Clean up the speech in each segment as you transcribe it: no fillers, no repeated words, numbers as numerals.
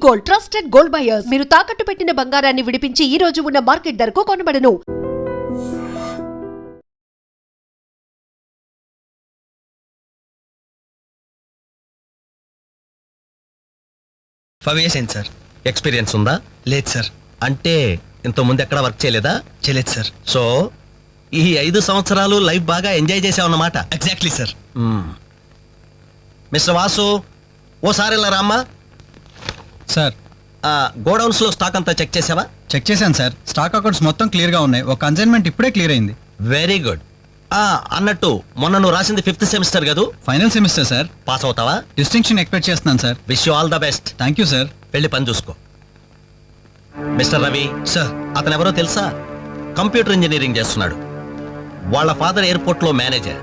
Gold, trusted gold buyers. మీరు తాకట్టు పెట్టిన బంగారాన్ని విడిపించి ఈ రోజు ఉన్న మార్కెట్ ధరకు కొనబడను. సార్ ఎక్స్పీరియన్స్ ఉందా? లేదు సార్. అంటే ఇంత ముందు ఎక్కడ వర్క్ చేయలేదా? చేయలేదు సార్. సో ఈ 5 సంవత్సరాలు లైఫ్ బాగా ఎంజాయ్ చేసావన్నమాట. Exactly sir. మిస్టర్ వాసు, ఓసారి ఇలా రామ్మా. సార్, గోడౌన్స్ లో స్టాక్ అంతా చెక్ చేసావా? చెక్ చేశాను సార్. స్టాక్ అకౌంట్స్ మొత్తం క్లియర్ గా ఉన్నాయి. ఒక కన్సైన్మెంట్ ఇప్పుడే క్లియర్ అయింది. Very good. అన్నట్టు మొన్న నువ్వు రాసింది 5th సెమిస్టర్ కదూ? Final semester sir. పాస్ అవుతావా? డిస్టింక్షన్ ఎక్స్పెక్ట్ చేస్తున్నాను sir. Wish you all the best. Thank you sir. వెళ్ళి పని చూసుకో. Mister Ravi sir. అతను ఎవరో తెలుసా? కంప్యూటర్ ఇంజనీరింగ్ చేస్తున్నాడు. వాళ్ళ ఫాదర్ ఎయిర్పోర్ట్ లో మేనేజర్.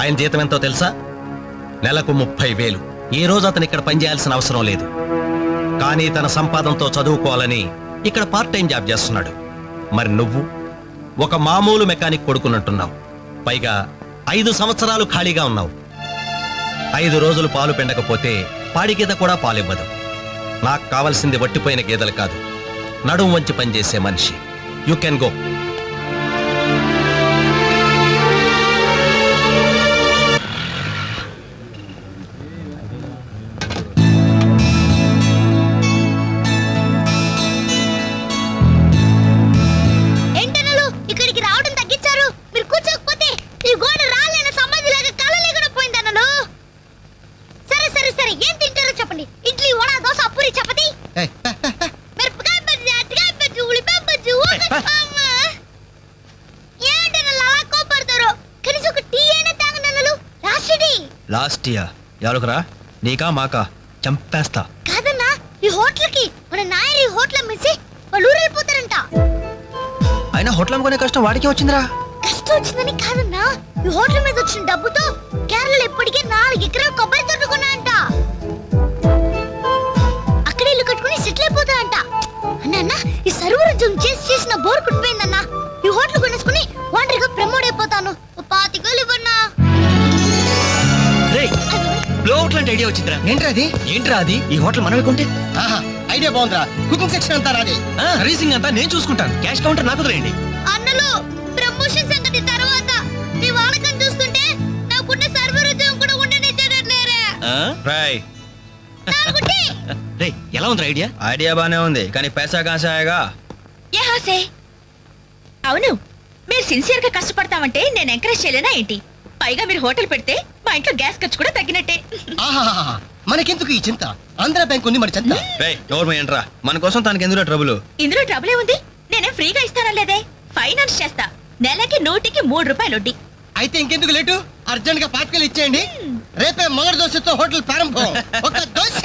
ఆయన జీతం ఎంతో తెలుసా? నెలకు 30,000. ఈ రోజు అతను ఇక్కడ పనిచేయాల్సిన అవసరం లేదు, కానీ తన సంపాదనతో చదువుకోవాలని ఇక్కడ పార్ట్ టైం జాబ్ చేస్తున్నాడు. మరి నువ్వు ఒక మామూలు మెకానిక్ కొడుకున్నట్టున్నావు. పైగా 5 సంవత్సరాలు ఖాళీగా ఉన్నావు. 5 రోజులు పాలు పిండకపోతే పాడి గీత కూడా పాలివ్వదు. నాకు కావలసింది వట్టిపోయిన గీదలు కాదు, నడుం వంచి పనిచేసే మనిషి. You can go. Last year ఎవరుకురా? నీకా మాకా? చంపేస్తా. కాదన్నా, ఈ హోటల్ కి మన నాయర్ ఈ హోటల్ అమ్మేసి వాళ్ళు ఊరెళ్ళిపోతారంట. అయినా హోటల్ అమ్ముకునే కష్టం వాడికి వచ్చిందిరా. కష్టం వచ్చిందని కాదన్నా, ఈ హోటల్ మీద వచ్చిన డబ్బుతో కేరళలో ఇప్పటికే 4 ఎకరాల కొబ్బరి తోట కొన్నాయంట. అక్కడ ఇల్లు కట్టుకుని సెటిల్ అయిపోతాయంట. అన్న ఈ సర్వర్ ఉద్యోగం చేసిన బోర్ కుట్టిపోయిందన్నా. ఈ హోటల్ కొనేసుకుని వాండర్గా ప్రమోట్ అయిపోతాను. 25,000 ఇవ్వన్నా. ఐడియా వచ్చిందిరా. ఏంట్రా అది? ఈ హోటల్ మనమే కొంటే ఐడియా బాగుందిరా. కుకింగ్ సెక్షన్ అంతా రాదే, సర్వీసింగ్ అంతా నేను చూసుకుంటాను. క్యాష్ కౌంటర్ నాకు వదిలేయండి. అన్నలు ప్రమోషన్ సంగతి తర్వాత. నీ వాడకం చూస్తుంటే నాకున్న సర్వర్ ఉద్యోగం కూడా ఉండనిచ్చేటట్లేరే. రే, ఎలా ఉంది ఐడియా? ఐడియా బానే ఉంది, కానీ పైసా కాసాయగా. అవును, మీరు సిన్సియర్ గా కష్టపడతామంటే నేను ఎంకరేజ్ చేయలేనా ఏంటి? పైగా మీరు హోటల్ పెడితే మా ఇంట్లో గ్యాస్ ఖర్చు కూడా తగ్గినట్టే. మనకెందుకు ఈ చింత? ఆంధ్ర బ్యాంక్ ఉంది మన చింత. ఏంట్రా, మన కోసం తనకి ఎందులో ట్రబుల్? ఇందులో ట్రబుల్ ఏముంది? నేనే ఫ్రీగా ఇస్తానా లేదే? ఫైనాన్స్ చేస్తా. నెలకి 100కి 3 రూపాయలు వడ్డీ. అయితే ఇంకెందుకు లేటు? అర్జెంట్ గా పార్టీలు ఇచ్చేయండి. రేపే మొదటి దోశతో హోటల్ ప్రారంభం. ఒక దోశ.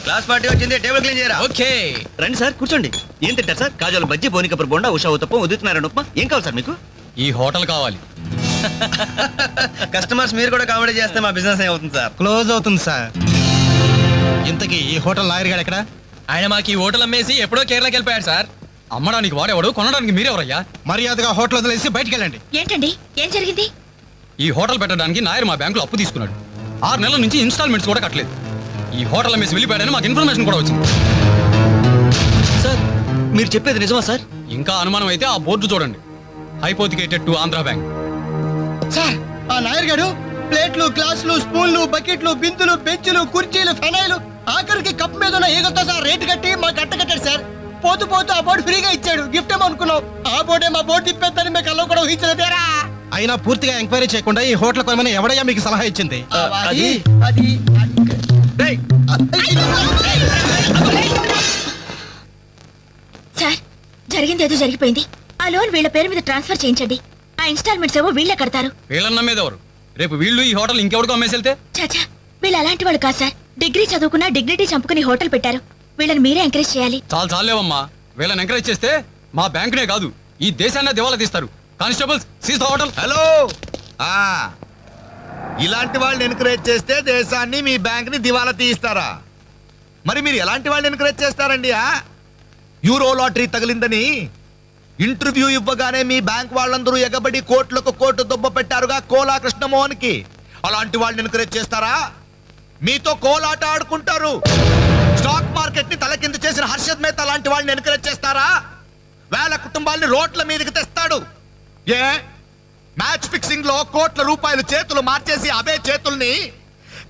క్లాస్ పార్టీ వచ్చింది, టేబుల్ క్లీన్ చేయరా. ఓకే, రండి సార్, కూర్చోండి. ఏం తింటారు సార్? కాజాలు బజ్జీ, బోనికపూర్ బోండా, ఉషా ఉత్తప్పం, ఉదితనారాయణ ఉప్మా. ఏం కావాలి సార్ మీకు? ఈ హోటల్ కావాలి. కస్టమర్స్ మీరు కూడా కామెడీ చేస్తే మా బిజినెస్ ఏమవుతుంది సార్? క్లోజ్ అవుతుంది సార్. ఇంతకీ ఈ హోటల్ లాయర్ గారు ఎక్కడ? ఆయన మాకు ఈ హోటల్ అమ్మేసి ఎప్పుడో కేరళకి వెళ్ళిపోయాడు సార్. అమ్మడానికి వాడేవాడు, కొనడానికి మీరెవరయ్యా? మర్యాదగా హోటల్ వదిలేసి బయటికి వెళ్ళండి. ఏంటండి, ఏం జరిగింది? ఈ హోటల్ పెట్టడానికి నాయర్ మా బ్యాంకులో అప్పు తీసుకున్నాడు. 6 నెలల నుంచి ఇన్స్టాల్మెంట్స్ కూడా కట్టలేదు. ఈ హోటల్ అమ్మేసి వెళ్ళిపోయాడని మాకు ఇన్ఫర్మేషన్ కూడా వచ్చింది. సార్, మీరు చెప్పేది నిజమా సార్? ఇంకా అనుమానం అయితే ఆ బోర్డు చూడండి, hypothecated to Andhra bank. Sir, ఆ నాయర్ గారు ప్లేట్లు, గ్లాసులు, స్పూన్లు, బకెట్లు, బిందులు, బెంచులు, కుర్చీలు, ఫెనాయిలు, ఆఖరికి కప్ మీద ఉన్న ఈగతో సార్ రేటు కట్టి మాకు కట్టాడు సార్. పోతూ పోతూ ఆ బోర్డు ఫ్రీగా ఇచ్చాడు. గిఫ్ట్ ఏమో అనుకున్నాం. ఆ బోర్డే మా బోర్డు తిప్పేద్దని మీకు అలా కూడా ఊహించలేదేరా. అయినా పూర్తిగా ఎంక్వైరీ చేయకుండా ఈ హోటల్ కొనమని ఎవడయ్యా మీకు సలహా ఇచ్చింది? సార్, జరిగింది ఏదో జరిగిపోయింది. ఆ లోన్ వీళ్ళ పేరు మీద ట్రాన్స్ఫర్ చేయించండి. ఆ ఇన్స్టాల్మెంట్స్ ఏవో వీళ్ళే కడతారు. వీళ్ళన్న మీద ఎవరు? రేపు వీళ్ళు ఈ హోటల్ ఇంకెవరికో అమ్మేసి వెళ్తే? చాచా, వీళ్ళు అలాంటి వాళ్ళు కాదు సార్. డిగ్రీ చదువుకున్నా డిగ్నిటీ చంపుకుని హోటల్ పెట్టారు. వీళ్ళని మీరే ఎంకరేజ్ చేయాలి. చాలేవమ్మా. వీళ్ళని ఎంకరేజ్ చేస్తే మా బ్యాంకునే కాదు, ఈ దేశాన్ని దివాలా తీస్తారు. Constables, seize the hotel. Hello, ఇలాంటి వాళ్ళని ఎంకరేజ్ చేస్తే దేశాన్ని, మీ బ్యాంక్ ని దివాలా తీస్తారా? మరి మీరు ఎలాంటి వాళ్ళని ఎంకరేజ్ చేస్తారండి? యూరో లాటరీ తగిలిందని ఇంటర్వ్యూ ఇవ్వగానే మీ బ్యాంక్ వాళ్ళందరూ ఎగబడి కోట్లకు కోట్లు దుబ్బ పెట్టారుగా కోలా కృష్ణమోహన్ కి. అలాంటి వాళ్ళని ఎంకరేజ్ చేస్తారా? మీతో కోలాట ఆడుకుంటారు. స్టాక్ మార్కెట్ ని తలకింద చేసిన హర్షద్ మేహతా లాంటి వాళ్ళని ఎంకరేజ్ చేస్తారా? వేల కుటుంబాలని రోడ్ల మీదకి తెస్తాడు. ఏ మ్యాచ్ ఫిక్సింగ్ లో కోట్ల రూపాయలు చేతులు మార్చేసి అవే చేతుల్ని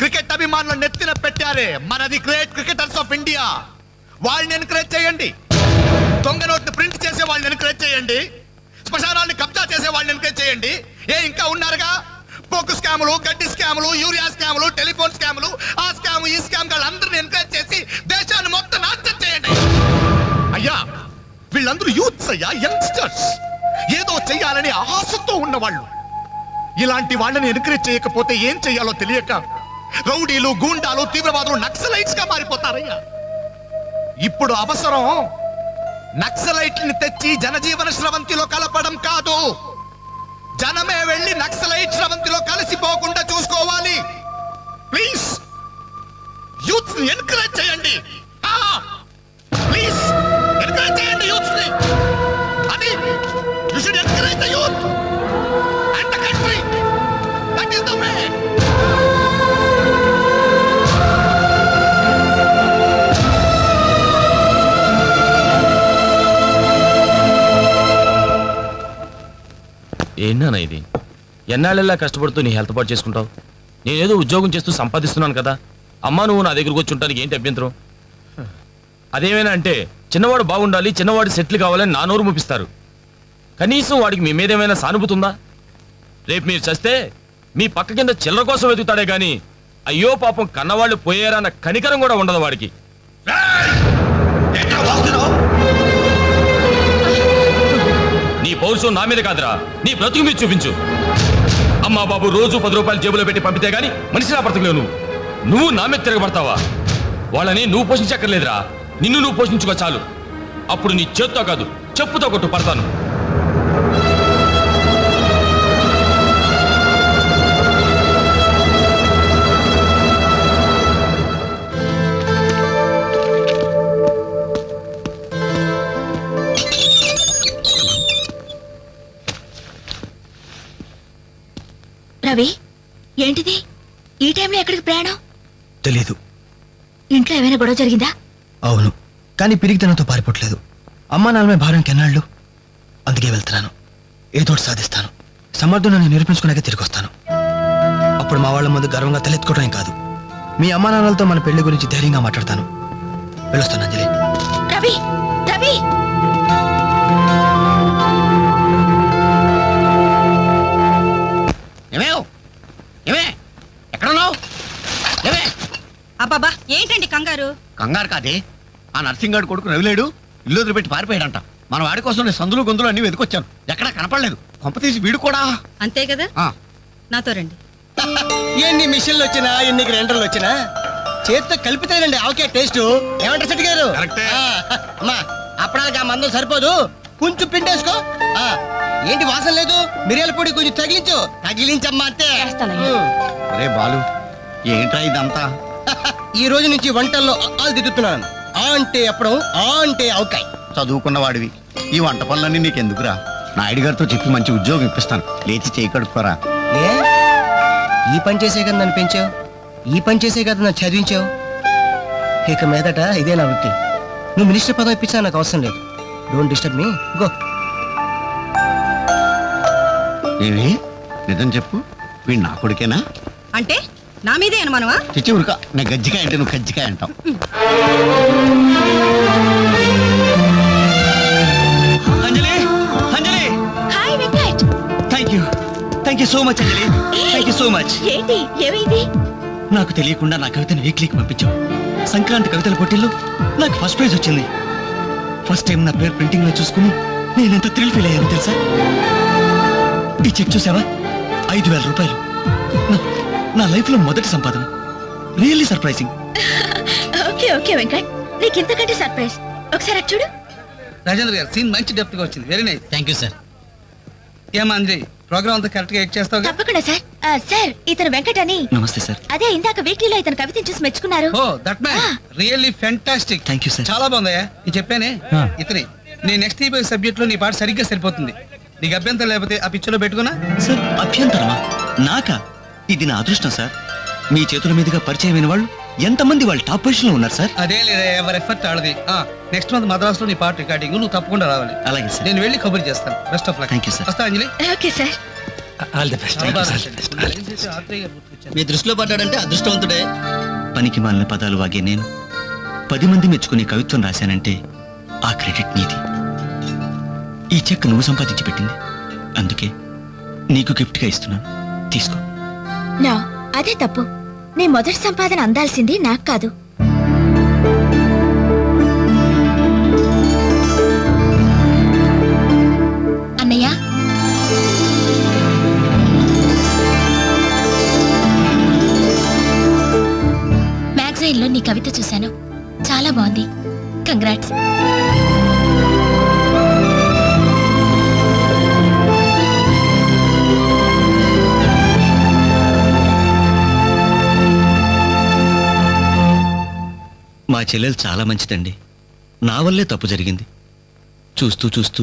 క్రికెట్ అభిమానులు నెత్తిన పెట్టారే మనది గ్రేట్ క్రికెటర్స్ ఆఫ్ ఇండియా. వాళ్ళని ఎంకరేజ్ చేయండి. దొంగ నోట్ని ప్రింట్ చేసే వాళ్ళని ఎంకరేజ్ చేయండి. శ్మశానాన్ని కబ్జా చేసే వాళ్ళని ఎంకరేజ్ చేయండి. ఇంకా ఉన్నారుగా పోకు స్కాములు, గడ్డి స్కాములు, యూరియా స్కాములు, టెలిఫోన్ స్కాములు, ఆ స్కామ్ ఈ స్కామ్ వాళ్ళందరినీ ఎంకరేజ్ చేసి దేశాన్ని మొత్తం నాశనం చేయండి. అయ్యా వీళ్ళందరూ యూత్స్ అయ్యా, యంగ్స్టర్స్, ఏదో చెయ్యాలని ఆశతో ఉన్నవాళ్ళు. ఇలాంటి వాళ్ళని ఎంకరేజ్ చేయకపోతే ఏం చెయ్యాలో తెలియక రౌడీలు, గూండాలు, తీవ్రవాదులు, నక్సలైట్స్ గా మారిపోతారయ్యా. ఇప్పుడు అవసరం నక్సలైట్ని తెచ్చి జనజీవన స్రవంతిలో కలపడం కాదు, జనమే వెళ్ళి నక్సలైట్ స్రవంతిలో కలిసిపోకుండా చూసుకోవాలి. ప్లీజ్ యూత్ ని ఎంకరేజ్ చేయండి. ప్లీజ్ ఎంకరేజ్ చేయండి యూత్ ని. అది you should encourage the youth and the country. That is the way. ఏంటన్నా ఇది? ఎన్నాళ్ళెల్లా కష్టపడుతూ నీ హెల్త్ పాటు చేసుకుంటావు? నేనేదో ఉద్యోగం చేస్తూ సంపాదిస్తున్నాను కదా. అమ్మా నువ్వు నా దగ్గరకు వచ్చి ఉంటానికి ఏంటి అభ్యంతరం? అదేమైనా అంటే చిన్నవాడు బాగుండాలి, చిన్నవాడు సెటిల్ కావాలని నా నోరు ముపిస్తారు. కనీసం వాడికి మీ మీద ఏమైనా సానుభూతి ఉందా? రేపు మీరు చస్తే మీ పక్క కింద చిల్లర కోసం వెతుకుతాడే గాని అయ్యో పాపం కన్నవాళ్ళు పోయారన్న కనికరం కూడా ఉండదు వాడికి. నీ పౌరుషం నా మీద కాదురా, నీ బ్రతుకు మీద చూపించు. అమ్మా బాబు రోజు 10 రూపాయలు జేబులో పెట్టి పంపితే గానీ మనిషిలా బ్రతకలేవు. నువ్వు నా మీద తిరగబడతావా? వాళ్ళని నువ్వు పోషించక్కర్లేదురా, నిన్ను నువ్వు పోషించుకో చాలు. అప్పుడు నీ చేత్తో కాదు చెప్పుతో కొట్టు పడతాను. రవి, ఏంటిది ఈ టైంలో ఎక్కడికి ప్రయాణం? తెలీదు. ఇంట్లో ఏమైనా గొడవ జరిగిందా? అవును, కానీ పిరిగితనంతో పారిపోవట్లేదు. అమ్మా నాన్నమే భారం కెన్నాళ్ళు. అందుకే వెళ్తున్నాను. ఏదోటి సాధిస్తాను. సమర్థులను నిరూపించుకున్నాక తిరిగి వస్తాను. అప్పుడు మా వాళ్ళ ముందు గర్వంగా తలెత్తుకోవడం కాదు, మీ అమ్మా నాన్నలతో మన పెళ్లి గురించి ధైర్యంగా మాట్లాడతాను. వెళ్ళొస్తాను అంజలి. రవి, రవి, ఎక్కడున్నావు? అబ్బాబా ఏంటండి కంగారు? కంగారు కాదే, ఆ నర్సింగ్ గారు కొడుకు రవిలేడు, ఇల్లు వదిలిపెట్టి పారిపోయాడంట. మన వాడి కోసం నేను సందులు గొంతులు అన్ని వెతుకొచ్చాను, ఎక్కడా కనపడలేదు. కొంప తీసి వీడు కూడా. అంతే కదా, నాతో రండి. ఎన్ని మిషన్లు వచ్చినా, ఎన్ని గ్రైండర్లు వచ్చినా చేతితో కలిపితేనండి ఆవకే టేస్ట్. ఏమంటారు సెట్ గారు? అమ్మా అప్పడానికి ఆ మందం సరిపోదు, కొంచెం పిండేసుకో. ఏంటి వాసన లేదు? మిరియాల పొడి కొంచెం తగిలించమ్మా అంతే. అరే బాలు, ఏంట్రా ఇదంతా? ఈ రోజు నుంచి వంటల్లో ఆలు దిద్దుతున్నాను. ఆ అంటే అప్పడం, ఆ అంటే ఆవకాయ. చదువుకున్న వాడివి, ఈ వంట పనులన్నీ నీకెందుకురా? నాయుడు గారితో చెప్పి మంచి ఉద్యోగం ఇప్పిస్తాను, లేచి చేయి కడుక్కోరా. ఏ ఈ పని చేసే కదా నన్ను పెంచావు, ఈ పని చేసే కదా నన్ను చదివించావు. ఇక మీదట ఇదే నా వృత్తి. నువ్వు మినిస్టర్ పదవి ఇప్పించా నాకు అవసరం లేదు. Don't disturb me, go. ఏమి నిజం చెప్పు, వీడు నా కొడుకేనా? అంటే నా మీదే అనుమానమా? చిచ్చి ఉరుక, నేను గజ్జికాయ అంటే నువ్వు కజ్జికాయ అంటావు. Anjali, Anjali, hi Venkat. Thank you so much Anjali, thank you so much. ఏంటి ఏమైంది? నాకు తెలియకుండా నా కవితను వీక్లీకి పంపించావు. సంక్రాంతి కవితల పోటీల్లో నాకు ఫస్ట్ ప్రైజ్ వచ్చింది. ఫస్ట్ టైం నా పేరు ప్రింటింగ్ లో చూసుకుని నేను ఎంత థ్రిల్ ఫీల్ అయ్యాను తెలుసా? ఈ చెక్ చూసావా? 5,000 రూపాయలు. నా లైఫ్ లో మొదటి సంపాదన. Really surprising. Okay okay Venkat, నీకు ఇంతకంటే సర్ప్రైజ్. ఒకసారి అటు చూడు. రాజేంద్ర గారు సీన్ మంచి డెప్త్ గా వచ్చింది. Very nice. Thank you sir. ఏమా అంజలి, ప్రోగ్రామ్ అంతా కరెక్ట్ గా ఎడ్ చేస్తావు? తప్పకుండా సార్. సార్ ఇతను వెంకట్ అని. నమస్తే సార్. అదే ఇందాక వీక్లీలో ఇతను కవితను చూసి మెచ్చుకున్నారు. Oh that man really fantastic. Thank you sir. చాలా బాగుందయ్యా. నేను చెప్పానే ఇతని నీ నెక్స్ట్ ఈబీ సబ్జెక్ట్ లో నీ పాట సరిగ్గా సరిపోతుంది. నీకు అభ్యంతరం లేకపోతే ఆ పిక్చర్ లో పెట్టుకున్నా. సార్ అభ్యంతరమా? నాకా? ఇది నా అదృష్టం సార్. మీ చేతుల మీదుగా పరిచయమైన వాళ్ళు ఎంతమంది వాళ్ళు టాప్ పొజిషన్ లో ఉన్నారు సార్. అదే లేదా ఎవరి ఎఫర్ట్ ఆడది. నెక్స్ట్ మంత్ మద్రాసులో నీ పాట రికార్డింగ్ నువ్వు తప్పకుండా రావాలి. అలాగే సార్. నేను వెళ్ళి కబుర్ చేస్తాను. Best of luck. Thank you, sir. వస్తా Anjali. Okay sir. All the best. మీ దృష్టిలో పడ్డాడంటే అదృష్టవంతుడే. పనికి మాలిన పదాలు వాగే నేను 10 మంది మెచ్చుకునే కవిత్వం రాశానంటే ఆ క్రెడిట్ నీది. ఈ చెక్ నువ్వు సంపాదించి పెట్టింది. అందుకే నీకు గిఫ్ట్ గా ఇస్తున్నాను, తీసుకో. నా అదే తప్పు. నీ మొదటి సంపాదన అందాల్సింది నాకు కాదు. అన్నయ్య మ్యాగజైన్ లో నీ కవిత చూశాను, చాలా బాగుంది. కంగ్రాట్స్. మా చెల్లెలు చాలా మంచిదండి. నా వల్లే తప్పు జరిగింది. చూస్తూ చూస్తూ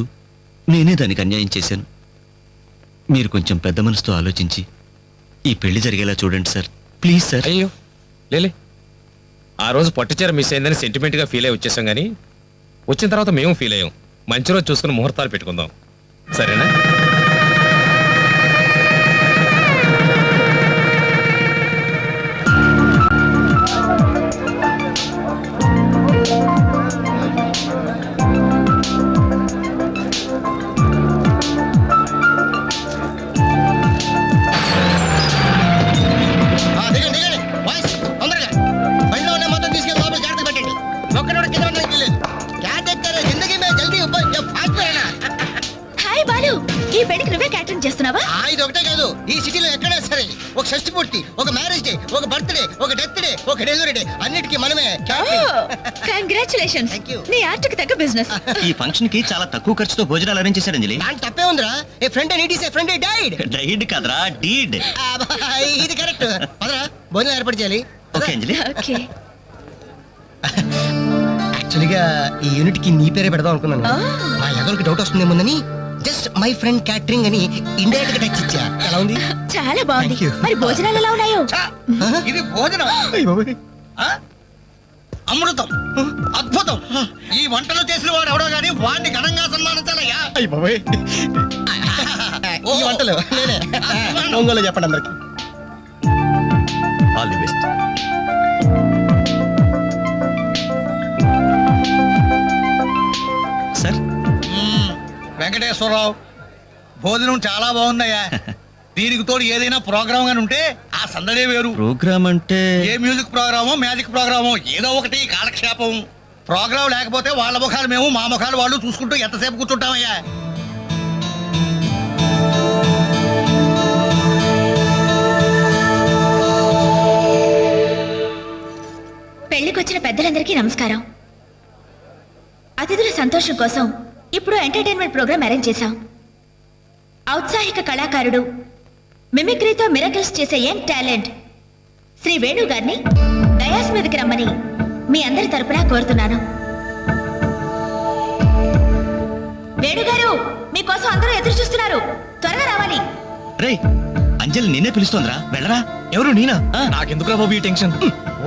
నేనే దానికి అన్యాయం చేశాను. మీరు కొంచెం పెద్ద మనసుతో ఆలోచించి ఈ పెళ్లి జరిగేలా చూడండి సార్, ప్లీజ్ సార్. అయ్యో లేలే, ఆ రోజు పట్టుచీర మిస్ అయిందని సెంటిమెంట్గా ఫీల్ అయ్యి వచ్చేసాం, కానీ వచ్చిన తర్వాత మేము ఫీల్ అయ్యాం. మంచి రోజు చూసుకుని ముహూర్తాలు పెట్టుకుందాం, సరేనా? దిగండి దిగండి వాయిస్ తొందరగా. బండిలో ఉన్న మొత్తం తీసుకెళ్ళి లోపల జాగ్రత్త పెట్టండి. ఒక్కడోడు కింద ఉండడానికి లేదు. క్యారెక్టర్ జిందగీ మే జల్దీ ఫాస్ట్ అయినా. హాయ్ బాలు, ఈ పెళ్లికి నువ్వే క్యాటరింగ్ చేస్తున్నావా? ఇది ఒకటే కాదు, ఈ సిటీలో ఎక్కడైనా సరే ఒక షష్టి పూర్తి, ఒక మ్యారేజ్ డే, ఒక బర్త్డే, ఒక డెత్ డే, ఒక డెలివరీ డే, అన్నిటికీ మనమే కంగ్రాచులేషన్స్. Thank you. నీ ఆర్ట్కి తగ్గ బిజినెస్. ఈ ఫంక్షన్ కి చాలా తక్కువ ఖర్చుతో భోజనాలు అరేంజ్ చేశారు అంజలి. దాని తప్పే ఉందిరా. A friend need is a friend died. Died కాదురా, డీడ్. ఇది కరెక్ట్. పదరా భోజనం ఏర్పాటు చేయాలి. ఓకే అంజలి. ఓకే. యాక్చువల్గా ఈ యూనిట్ కి నీ పేరే పెడదాం అనుకున్నాను. మా ఎవరికి డౌట్ వస్తుందేమోనని జస్ట్ మై ఫ్రెండ్ క్యాటరింగ్ అని ఇండైరెక్ట్ గా టచ్ ఇచ్చా. ఎలా ఉంది? చాలా బాగుంది. Thank you. మరి భోజనాలు ఎలా ఉన్నాయో? ఇది భోజనం అమృతం, అద్భుతం. ఈ వంటలు చేసిన వాడు ఎవడో గానీ వాడిని ఘనంగా సన్మానించాలయ్యా. ఈ వంటలు నేనే ఒంగోలు చెప్పండి అందరికి. All the best. Sir Venkateswara Rao, భోజనం చాలా బాగుందయ్యా. దీనికి తోడు ఏదైనా ప్రోగ్రామ్ గాని ఉంటే ఆ సందడే వేరు. ప్రోగ్రామ్ అంటే ఏ మ్యూజిక్ ప్రోగ్రామో మ్యాజిక్ ప్రోగ్రామో ఏదో ఒకటి కాలక్షేపం. ప్రోగ్రామ్ లేకపోతే వాళ్ళ ముఖాలు మేము, మా ముఖాలు వాళ్ళు చూసుకుంటూ ఎంతసేపు కూర్చుంటామయ్యా. పెళ్లికొచ్చిన పెద్దలందరికీ నమస్కారం. అతిథుల సంతోషం కోసం ఇప్పుడు ఎంటర్టైన్మెంట్ ప్రోగ్రామ్ అరేంజ్ చేశాం. ఔత్సాహిక కళాకారుడు, మిమిక్రీతో మిరకల్స్ చేసే యంగ్ టాలెంట్ శ్రీ వేణు గారిని డయాస్ మీదకి రమ్మని మీ అందరి తరపున కోరుతున్నాను. వేణుగారు, మీకోసం అందరూ ఎదురు చూస్తున్నారు, త్వరగా రావాలి. రే అంజలి నిన్నే పిలుస్తోందిరా, వెళ్ళరా. ఎవరు నేనా? నాకెందుకురా బాబు ఈ టెన్షన్?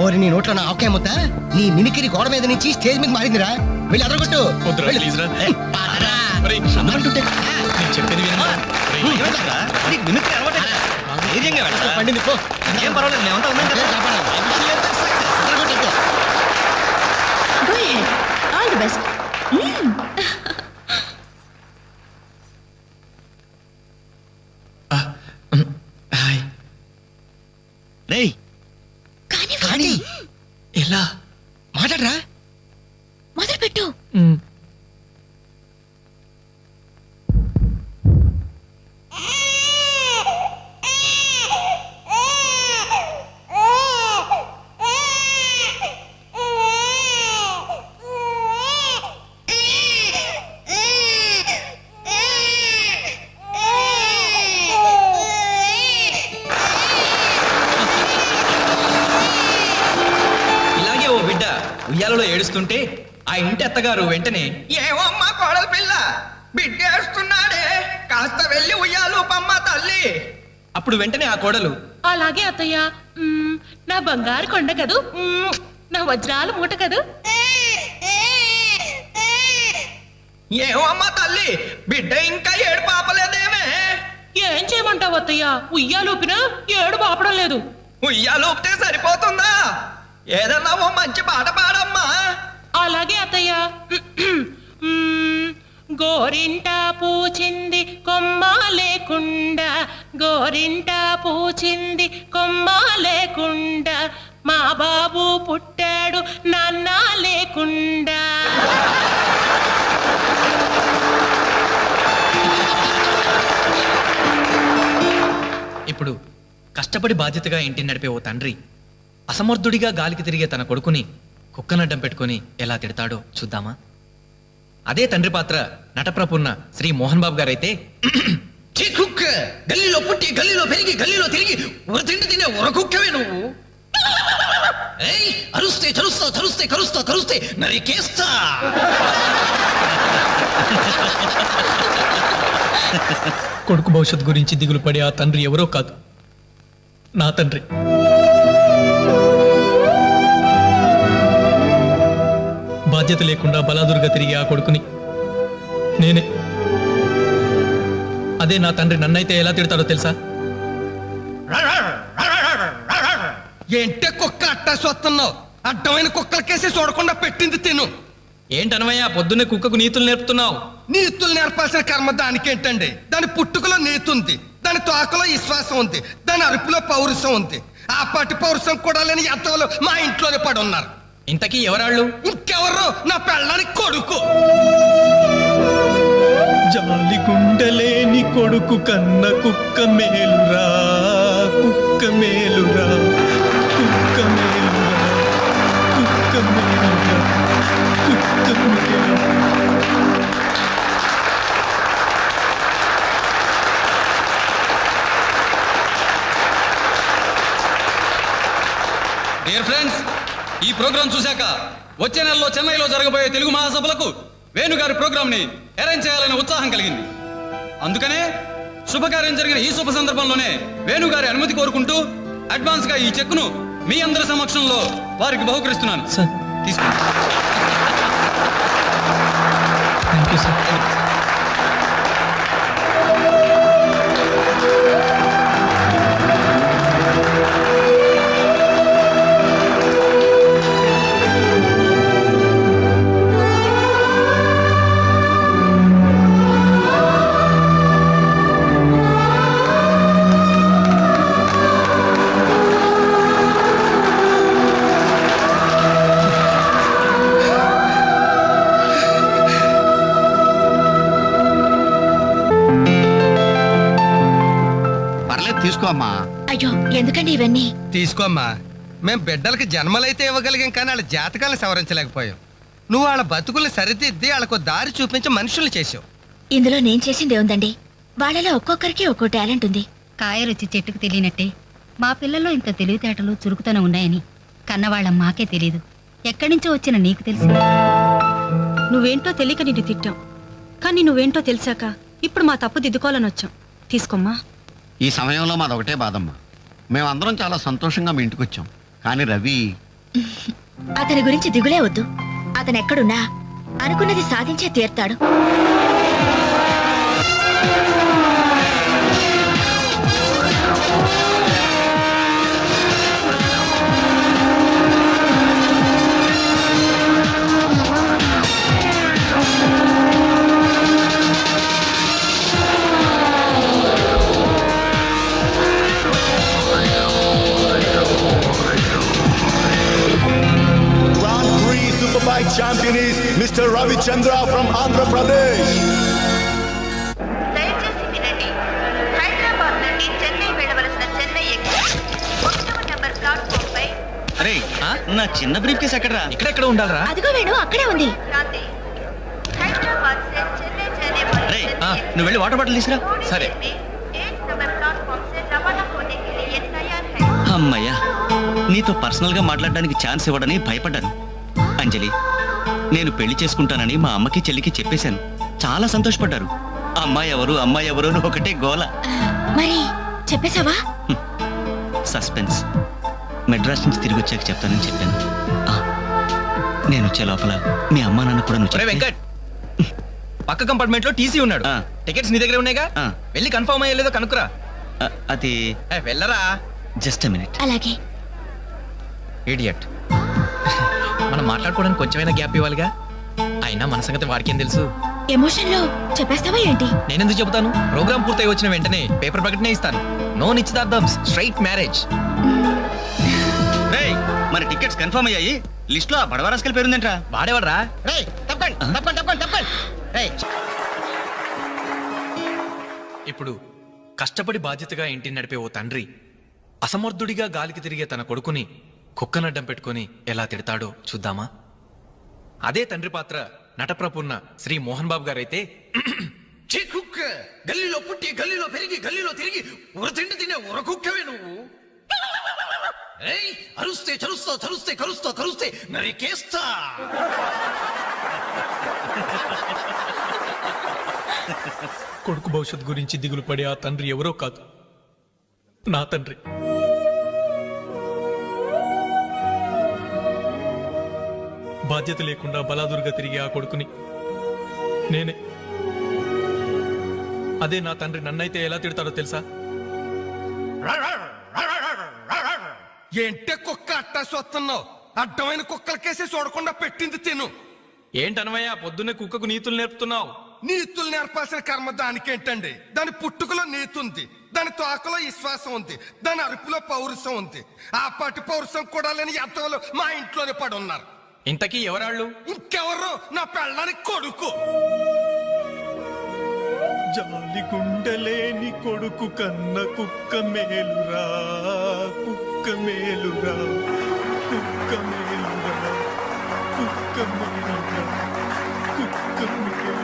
ఓరి నీ నోట్లో నా ఆవకాయ ముద్ద. నీ మిమిక్రీ గోడ మీద నుంచి స్టేజ్ మీద మారిందిరా. వెళ్ళి అదరగొట్టు. వద్దురా, ప్లీజ్ రా. ఒరేయ్, రమ్మంటుంటే నేను చెప్పేది వినరా? ఒరేయ్, ఏమిటరా? నీకు మిమిక్రీ అలవాటే కదా? ధైర్యంగా వెళ్ళరా. పండింది పో. ఏం పర్వాలేదు, మేమంతా ఉన్నాం కదా. Go ahead. All the best. రేయ్ కానీ ఎలా మాట్లాడరా. మొదలుపెట్టు. ఇలాగే ఓ బిడ్డ ఉయ్యాలలో ఏడుస్తుంటే ఆ ఇంటి అత్తగారు వెంటనే ఏమో అమ్మా కోడలు బిడ్డేస్తున్నాడే, కాస్త వెళ్ళి ఉయ్యాలు పమ్మ తల్లి. అప్పుడు వెంటనే ఆ కోడలు, అలాగే అత్తయ్య. నా బంగారు కొండ కదూ, నా వజ్రాలు మూట కదూ. ఏమమ్మా తల్లి, బిడ్డ ఇంకా ఏడు పాపలేదేమే? ఏం చేయమంటావు అత్తయ్య, ఉయ్యాలూపినా ఏడు పాపడం లేదు. ఉయ్యాలు ఊపితే సరిపోతుందా? ఏదన్నా ఓ మంచి పాట పాడమ్మా. అలాగే అత్తయ్య. గోరింట పూచింది కొమ్మ లేకుండా, గోరింట పూచింది కొమ్మ లేకుండా, మా బాబు పుట్టాడు నాన్న లేకుండా. ఇప్పుడు కష్టపడి బాధ్యతగా ఇంటిని నడిపే ఓ తండ్రి అసమర్థుడిగా గాలికి తిరిగే తన కొడుకుని కుక్కనడ్డం పెట్టుకుని ఎలా తిడతాడో చూద్దామా? అదే తండ్రి పాత్ర నటప్రపున్న శ్రీ మోహన్ బాబు గారైతే, ఛీ కుక్క, గల్లీలో పుట్టి గల్లీలో పెరిగి గల్లీలో తిరిగి ఉరతిండి తినే ఉరకుక్కవే నువ్వు. ఏయ్, అరుస్తే చరుస్తా, చరుస్తే కరుస్తా, కరుస్తే నరికేస్తా. కొడుకు భవిష్యత్తు గురించి దిగులు పడే ఆ తండ్రి ఎవరో కాదు, నా తండ్రి. బాధ్యత లేకుండా బలాదురుగా తిరిగి ఆ కొడుకుని నేనే. అదే నా తండ్రి నన్నైతే ఎలా తిడతాడో తెలుసా? ఏంటే కుక్క అట్టా సొత్తున్నావు? అడ్డమైన కుక్కలకేసి చూడకుండా పెట్టింది తిను. ఏంటనవయ్యా పొద్దున్నే కుక్కకు నీతులు నేర్పుతున్నావు? నీతులు నేర్పాల్సిన కర్మ దానికేంటండి? దాని పుట్టుకలో నీతుంది, దాని తోకలో విశ్వాసం ఉంది, దాని అరుపులో పౌరుషం ఉంది. ఆ పాటి పౌరుషం కూడా లేని ఎంతలో మా ఇంట్లోనే పడి ఉన్నారు. ఇంతకీ ఎవరాళ్ళు? ఇంకెవరు? నా పెళ్ళానికి కొడుకు. జాలి గుండెలేని కొడుకు కన్న కుక్క మేలురా, కుక్క మేలురా, కుక్క మేలురా, కుక్క మేలురా, కుక్క మేలురా. డియర్ ఫ్రెండ్స్, ఈ ప్రోగ్రాం చూశాక వచ్చే నెలలో చెన్నైలో జరగబోయే తెలుగు మహాసభలకు వేణుగారి ప్రోగ్రామ్ ని అరేంజ్ చేయాలనే ఉత్సాహం కలిగింది. అందుకనే శుభకార్యం జరిగిన ఈ శుభ సందర్భంలోనే వేణుగారి అనుమతి కోరుకుంటూ అడ్వాన్స్ గా ఈ చెక్కును మీ అందరి సమక్షంలో వారికి బహుకరిస్తున్నాను. సార్ తీసుకోండి. Thank you sir. తీసుకో అమ్మా. అయ్యో ఎందుకండి ఇవన్నీ? తీసుకోమ్మా. మేం బిడ్డలకి జన్మలైతే ఇవ్వగలిగాం, కానీ వాళ్ళ జాతకాలను సవరించలేకపోయాం. నువ్వు వాళ్ళ బతుకుల్ని సరిదిద్ది వాళ్ళకు దారి చూపించి మనుషులు చేసావు. ఇందులో నేను చేసింది ఏముందండి? వాళ్ళలో ఒక్కొక్కరికి ఒక్కో టాలెంట్ ఉంది. కాయ రుచి చెట్టుకు తెలియనట్టే మా పిల్లల్లో ఇంత తెలివితేటలు చురుకుతనం ఉన్నాయని కన్నవాళ్ళ మాకే తెలీదు. ఎక్కడి నుంచో వచ్చిన నీకు తెలిసి. నువ్వేంటో తెలియక నిన్ను తిట్టాం, కానీ నువ్వేంటో తెలిసాక ఇప్పుడు మా తప్పు దిద్దుకోవాలని వచ్చాం. తీసుకోమ్మా. ఈ సమయంలో మాదొకటే బాధమ్మా. మేమందరం చాలా సంతోషంగా మీ ఇంటికి వచ్చాం, కానీ రవి అతని గురించి దిగులే వద్దు. అతను ఎక్కడున్నా అనుకున్నది సాధించే తీర్తాడు. Champion is Mr. Ravi Chandra from Andhra Pradesh. దయచేసి వినండి. హైదరాబాద్ నుండి చెన్నై వెళ్ళవలసిన చెన్నై ఎక్స్ప్రెస్ 1వ నెంబర్ ప్లాట్ఫామ్ పై. అరే నా చిన్న బ్రీఫ్ కేసు ఎక్కడరా? ఇక్కడెక్కడ ఉండాలరా? అదిగో వేణు, అక్కడే ఉంది. అరే నువ్వు వెళ్ళి వాటర్ బాటిల్ తీసురా. సరే. అమ్మయ్యా, నీతో పర్సనల్ గా మాట్లాడడానికి ఛాన్స్ ఇవ్వడని భయపడ్డాను. అంజలి, నేను పెళ్లి చేసుకుంటానని మా అమ్మకి చెల్లికి చెప్పేశాను. చాలా సంతోషపడ్డారు. అమ్మాయి ఎవరు అని ఒకటే గోల. మరి చెప్పేశావా? సస్పెన్స్. మెడ్రాస్ నుంచి తిరిగి వచ్చాక చెప్తానని చెప్పాను. ఆ, నేను వచ్చే లోపల మీ అమ్మా నాన్న కూడా నువ్వు వెంకట్, పక్క కంపార్ట్మెంట్ లో టీసీ ఉన్నాడు. టికెట్స్ నీ దగ్గర ఉన్నాయిగా, వెళ్ళి కన్ఫర్మ్ అయ్యలేదో కనుక్కురా. అది వెళ్ళరా. Just minute. అలాగే. ఇడియట్. మనం మాట్లాడుకోవడానికి కొంచెమైనా గ్యాప్ ఇవ్వాలిగా. అయినా మన సంగతి వాడికేం తెలుసు. ఎమోషన్ లో చెప్పేస్తావా ఏంటి? నేనెందుకు చెబుతాను? ప్రోగ్రామ్ పూర్తయి వచ్చిన వెంటనే పేపర్ ప్రకటనే ఇస్తాను. నో నిశ్చితార్థం, స్ట్రైట్ మ్యారేజ్. మన టికెట్స్ కన్ఫర్మ్ అయ్యాయి. లిస్ట్ లో బడవరాస్కల్ పేరుందేంట్రా? వాడేవాడ్రా. ఇప్పుడు కష్టపడి బాధ్యతగా ఇంటిని నడిపే ఓ తండ్రి అసమర్థుడిగా గాలికి తిరిగే తన కొడుకుని కుక్కనడ్డం పెట్టుకుని ఎలా తిడతాడో చూద్దామా? అదే తండ్రి పాత్ర నటప్రపున్న శ్రీ మోహన్ బాబు గారైతే, కుక్క గల్లీలో పుట్టి గల్లీలో పెరిగి గల్లీలో తిరిగి ఉరతిండి తినే ఉరకుక్కవే నువ్వు. అరుస్తే చరుస్తా చరుస్తే కరుస్తా కరుస్తే నరికేస్తా. కొడుకు భవిష్యత్ గురించి దిగులు పడే ఆ తండ్రి ఎవరో కాదు, నా తండ్రి. బాధ్యత లేకుండా బలాదురుగా తిరిగి ఆ కొడుకుని నేనే. అదే నా తండ్రి నన్నైతే ఎలా తిడతాడో తెలుసా? ఏంటే కుక్క అట్టా చూస్తున్నావు? అడ్డమైన కుక్కలకేసి చూడకుండా పెట్టింది తిను. ఏంటనవయ్యా పొద్దున్నే కుక్కకు నీతులు నేర్పుతున్నావు? నీతులు నేర్పాల్సిన కర్మ దానికేంటండి? దాని పుట్టుకలో నీతి ఉంది, దాని తోకలో విశ్వాసం ఉంది, దాని అరుపులో పౌరుషం ఉంది. ఆ పాటి పౌరుషం కూడా లేని ఎంతలో మా ఇంట్లోనే పడి ఉన్నారు. ఇంతకీ ఎవరాళ్ళు? ఇంకెవరు? నా పెళ్ళానికి కొడుకు. జాలి గుండెలేని కొడుకు కన్న కుక్క మేలురా, కుక్క మేలురా, కుక్క మేలురా, కుక్క మేలురా, కుక్క మేలురా.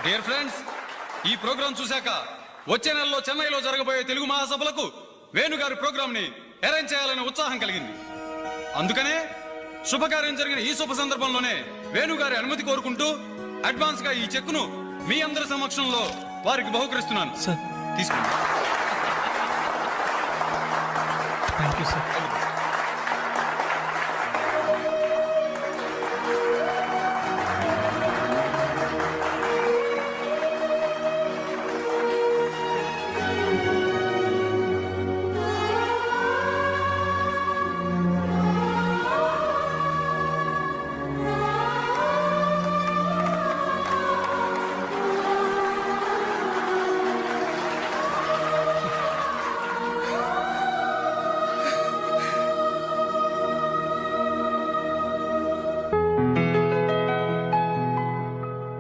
డియర్ ఫ్రెండ్స్, ఈ ప్రోగ్రాం చూశాక వచ్చే నెలలో చెన్నైలో జరగబోయే తెలుగు మహాసభలకు వేణుగారి ప్రోగ్రామ్ ని అరేంజ్ చేయాలనే ఉత్సాహం కలిగింది. అందుకనే శుభకార్యం జరిగిన ఈ శుభ సందర్భంలోనే వేణుగారి అనుమతి కోరుకుంటూ అడ్వాన్స్ గా ఈ చెక్కును మీ అందరి సమక్షంలో వారికి బహుకరిస్తున్నాను. తీసుకోండి. Thank you sir.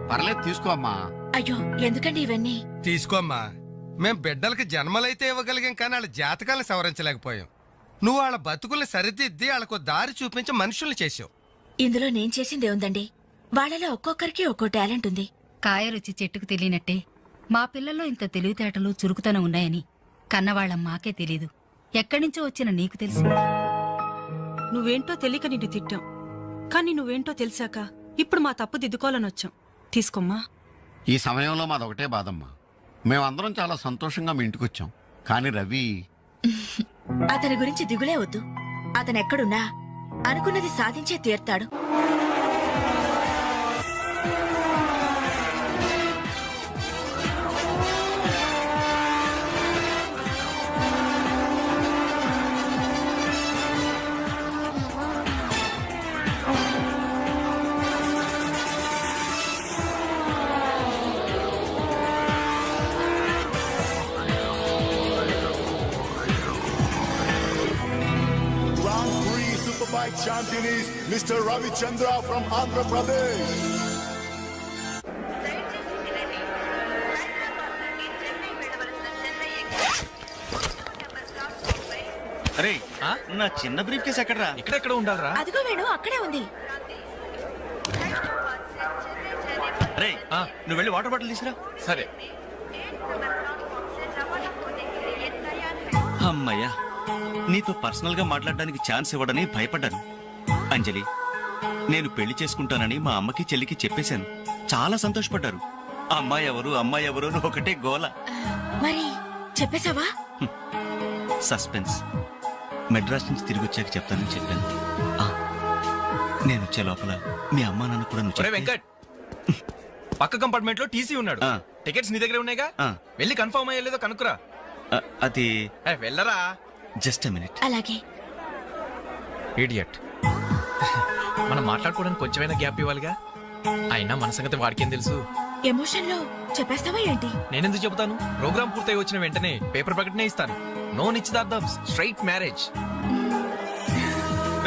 పర్లేదు తీసుకో అమ్మా. అయ్యో ఎందుకండి ఇవన్నీ? తీసుకోమ్మా. మేం బిడ్డలకి జన్మలైతే ఇవ్వగలిగాం, కానీ వాళ్ళ జాతకాలను సవరించలేకపోయాం. నువ్వు వాళ్ళ బతుకుల్ని సరిదిద్ది వాళ్ళకు దారి చూపించి మనుషుల్ని చేసావు. ఇందులో నేను చేసింది ఏముందండి? వాళ్ళలో ఒక్కొక్కరికి ఒక్కో టాలెంట్ ఉంది. కాయ రుచి చెట్టుకు తెలియనట్టే మా పిల్లల్లో ఇంత తెలివితేటలు చురుకుతనం ఉన్నాయని కన్నవాళ్ళం మాకే తెలీదు. ఎక్కడ్నుంచో వచ్చిన నీకు తెలిసి. నువ్వేంటో తెలియక నిన్ను తిట్టాం, కానీ నువ్వేంటో తెలిసాక ఇప్పుడు మా తప్పు దిద్దుకోవాలని వచ్చాం. తీసుకోమ్మా. ఈ సమయంలో మాదొకటే బాధమ్మా. మేమందరం చాలా సంతోషంగా మీ ఇంటికి వచ్చాం, కానీ రవి అతని గురించి దిగులే వద్దు. అతను ఎక్కడున్నా అనుకున్నది సాధించే తీర్తాడు. Superbike champion is Mr. Ravi Chandra from Andhra Pradesh. అరే నా చిన్న బ్రీఫ్ కేసు ఎక్కడరా? ఇక్కడెక్కడ ఉండాలరా? అదిగో వేణు, అక్కడే ఉంది. అరే నువ్వు వెళ్ళి వాటర్ బాటిల్ తీసురా. సరే. అమ్మయ్యా, నీతో పర్సనల్ గా మాట్లాడడానికి ఛాన్స్ ఇవ్వడని భయపడ్డాను. అంజలి, నేను పెళ్లి చేసుకుంటానని మా అమ్మకి చెల్లికి చెప్పేశాను. చాలా సంతోషపడ్డారు. అమ్మాయి ఎవరు అని ఒకటే గోల. మరి చెప్పేశావా? సస్పెన్స్. మెడ్రాస్ నుంచి తిరిగి వచ్చాక చెప్తానని చెప్పాను. ఆ, నేను వచ్చే లోపల మీ అమ్మా నాన్న కూడా నువ్వు చెప్తే- వెంకట్, పక్క కంపార్ట్మెంట్ లో టీసీ ఉన్నాడు. ఆ. టికెట్స్ నీ దగ్గర ఉన్నాయిగా, ఆ. వెళ్ళి కన్ఫర్మ్ అయ్యలేదో కనుక్కురా. అది వెళ్ళరా. Just minute. అలాగే. ఇడియట్. మనం మాట్లాడుకోవడానికి కొంచెమైనా గ్యాప్ ఇవ్వాలిగా. అయినా మన సంగతి వాడికేం తెలుసు. ఎమోషన్ లో చెప్పేస్తావా ఏంటి? నేనెందుకు చెబుతాను? ప్రోగ్రామ్ పూర్తయి వచ్చిన వెంటనే పేపర్ ప్రకటనే ఇస్తాను. నో నిశ్చితార్థం, స్ట్రైట్ మ్యారేజ్.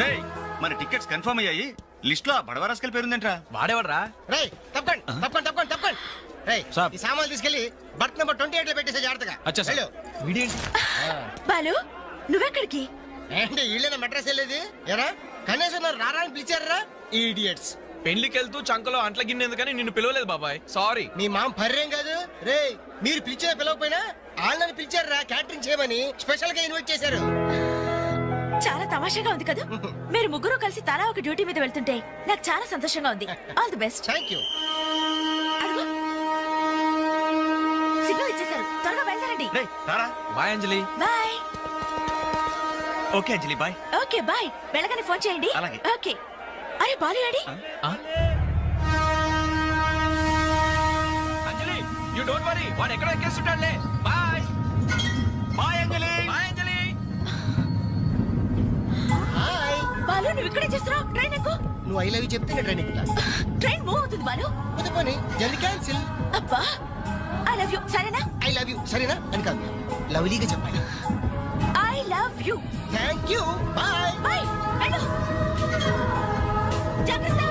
రేయ్, మన టికెట్స్ కన్ఫర్మ్ అయ్యాయి. లిస్ట్ లో బడవరాస్కల్ పేరుందేంట్రా? వాడేవాడ్రా? రేయ్ తప్పకండి. రేయ్, ఈ సామాన్లు తీసుకెళ్లి బర్త్ నెంబర్ 28 లో పెట్టేసే జాగ్రత్తగా. అచ్చా సార్. వెళ్ళు. వీడేంటి? బాలు, నువ్వెక్కడికి? ఏంటి వీళ్ళైనా మెడ్రాస్ వెళ్ళేది? ఎరా కనీసం నన్ను రారా అని పిలిచారా? ఈడియట్స్. పెళ్లికి వెళ్తూ చంకలో అంట్ల గిన్నె ఎందుకని నిన్ను పిలవలేదు బాబాయ్, సారీ. మీ మామ పర్రేం కాదు. రేయ్, మీరు పిలిచినా పిలవకపోయినా వాళ్ళని పిలిచారా క్యాటరింగ్ చేయమని స్పెషల్ గా ఇన్వైట్ చేశారు. చాలా తమాషాగా ఉంది కదా. మీరు ముగ్గురు కలిసి తలా ఒక డ్యూటీ మీద వెళ్తుంటే నాకు చాలా సంతోషంగా ఉంది. All the best. Thank you. Signal ఇచ్చేశారు, త్వరగా బయలుదేరండి. రేయ్, రారా. Bye Anjali. Bye. Okay Anjali, bye. Okay bye. వెళ్ళగానే ఫోన్ చేయండి. అలాగే. ఓకే. అరే బాలు ఏడి? అంజలి, యు డోంట్ వరీ, వాడు ఎక్కడ ఎక్కేస్తుంటాడులే. Bye bye Anjali. Bye Anjali. Hi. Balu, నువ్వు ఇక్కడే చేస్తున్నావు? ట్రైన్ ఎక్కు. నువ్వు ఐ లవ్ యూ చెప్తే నేను ట్రైన్ ఎక్కుతా. ట్రైన్ మూవ్ అవుతుంది బాలు. పోనీ జల్ది క్యాన్సిల్. అబ్బా, ఐ లవ్ యూ. సరేనా? ఐ లవ్ యూ సరేనా అని కాదు, లవ్లీగా చెప్పాలి. I love you. Thank you. Bye. Bye. వెళ్ళు. జాగ్రత్త.